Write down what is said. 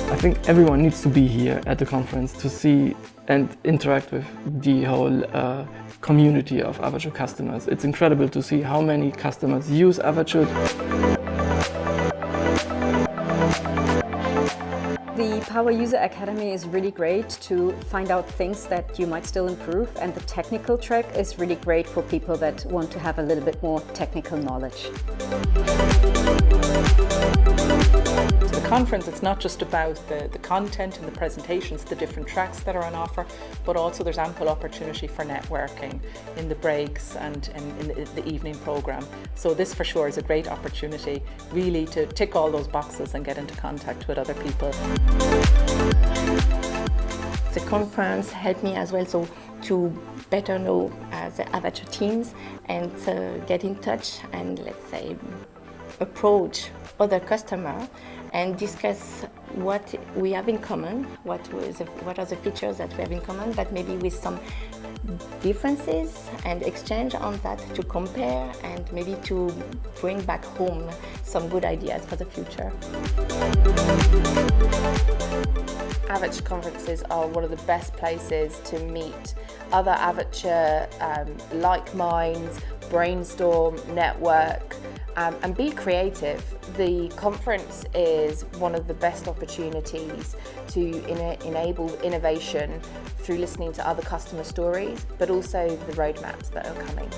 I think everyone needs to be here at the conference to see and interact with the whole community of Avature customers. It's incredible to see how many customers use Avature. The Power User Academy is really great to find out things that you might still improve, and the technical track is really great for people that want to have a little bit more technical knowledge. So the conference, it's not just about the content and the presentations, the different tracks that are on offer, but also there's ample opportunity for networking in the breaks and in the evening program. So this for sure is a great opportunity really to tick all those boxes and get into contact with other people. The conference helped me as well to better know the Avature teams and get in touch and, let's say, approach other customers and discuss what we have in common, what are the features that we have in common, but maybe with some differences, and exchange on that to compare and maybe to bring back home some good ideas for the future. Avature conferences are one of the best places to meet other Avature like minds, brainstorm, network, and be creative. The conference is one of the best opportunities to enable innovation through listening to other customer stories, but also the roadmaps that are coming.